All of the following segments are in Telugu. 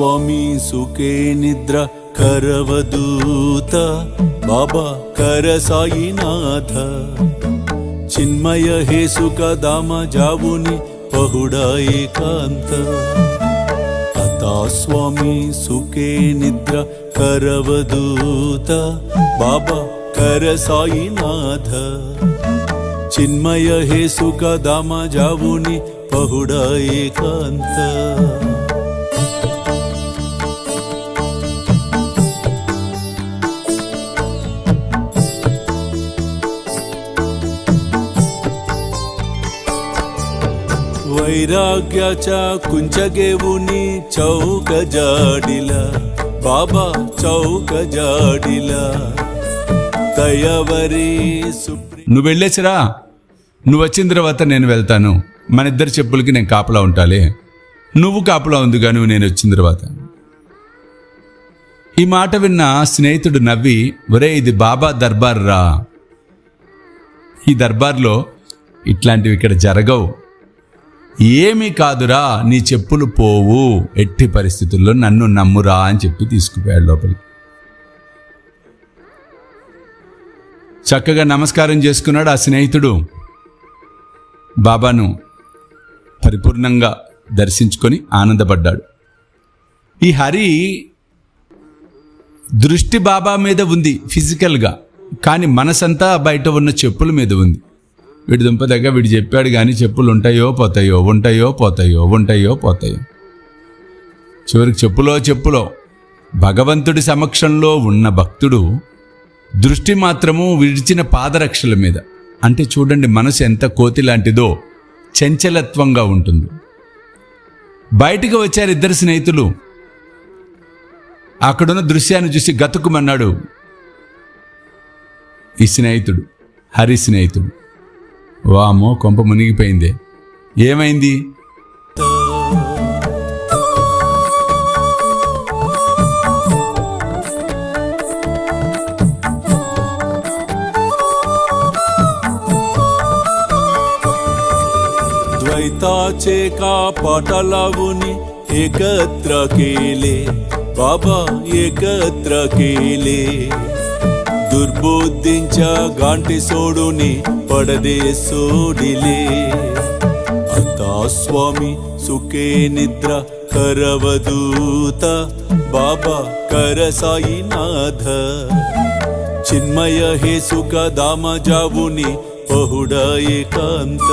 स्वामी सुखे निद्रा करवदूत बाबा कर साईनाथ चिन्मय हे सुख धाम जाऊनी पहुडा एकांत आता स्वामी सुखे निद्रा करवदूत बाबा कर साईनाथ चिन्मय हे सुख धाम जाऊनी पहुडा एकांत वैराग्याच्या कुंचगेवुनी चौक जाडिला बाबा चौक जाडिला దయవరి నువ్వు వెళ్ళేసిరా, నువ్వు వచ్చిన తర్వాత నేను వెళ్తాను. మన ఇద్దరి చెప్పులకి నేను కాపలా ఉంటాలే. నువ్వు కాపలా ఉందిగా నువ్వు నేను వచ్చిన తర్వాత. ఈ మాట విన్న స్నేహితుడు నవ్వి, ఒరే ఇది బాబా దర్బార్ రా, ఈ దర్బార్లో ఇట్లాంటివి ఇక్కడ జరగవు, ఏమీ కాదురా, నీ చెప్పులు పోవు, ఎట్టి పరిస్థితుల్లో నన్ను నమ్మురా అని చెప్పి తీసుకుపోయాడు లోపలికి. చక్కగా నమస్కారం చేసుకున్నాడు ఆ స్నేహితుడు. బాబాను పరిపూర్ణంగా దర్శించుకొని ఆనందపడ్డాడు. ఈ హరి దృష్టి బాబా మీద ఉంది ఫిజికల్గా, కానీ మనసంతా బయట ఉన్న చెప్పుల మీద ఉంది. వీడి దుంప దగ్గర వీడు చెప్పాడు కానీ చెప్పులు ఉంటాయో పోతాయో, ఉంటాయో పోతాయో, ఉంటాయో పోతాయో. చివరికి చెప్పులో భగవంతుడి సమక్షంలో ఉన్న భక్తుడు దృష్టి మాత్రము విడిచిన పాదరక్షల మీద. అంటే చూడండి మనసు ఎంత కోతి లాంటిదో, చంచలత్వంగా ఉంటుంది. బయటికి వచ్చారు ఇద్దరు స్నేహితులు. అక్కడున్న దృశ్యాన్ని చూసి గతుకుమన్నాడు ఈ స్నేహితుడు, హరి స్నేహితుడు. వామో కొంప మునిగిపోయిందే, ఏమైంది? द्वैताचे का पाटालावून एकत्र केले बाबा एकत्र केले दुर्बुद्धींच्या गांठी सोडून पडदे सोडिले आता स्वामी सुखे निद्रा करवदूत बाबा कर साईनाथ चिन्मय हे सुख धाम जाऊन पहुडा एकांत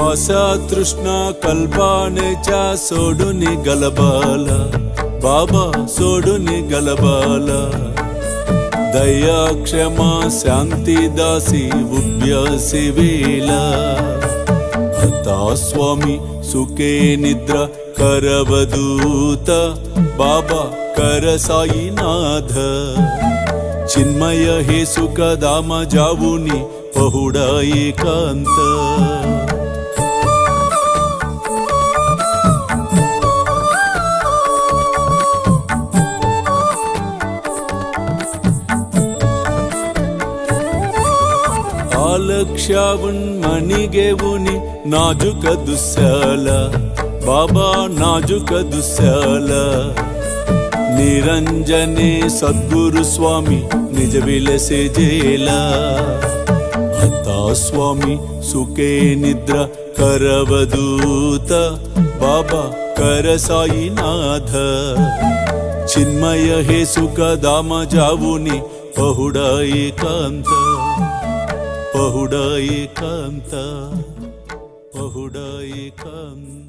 आशा तृष्णा कल्पनेच्या सोडून गलबाला बाबा सोडून गलबाला दया क्षमा शांती दासी उभ्य सेवेला आता स्वामी सुखे निद्रा करवदूत बाबा कर साईनाथ चिन्मय हे सुख धाम जाऊन पहुडा एकांत लक्षावून मणिगेवून नाजुक दुस्याला बाबा नाजुक दुस्याला निरंजने सद्गुरु स्वामी निज विलसे जेला आता स्वामी सुखे निद्रा करवदूत बाबा कर साईनाथ चिन्मय हे सुख धाम जाऊन पहुडा एकांत पहुडा एकांत पहुडा एकांत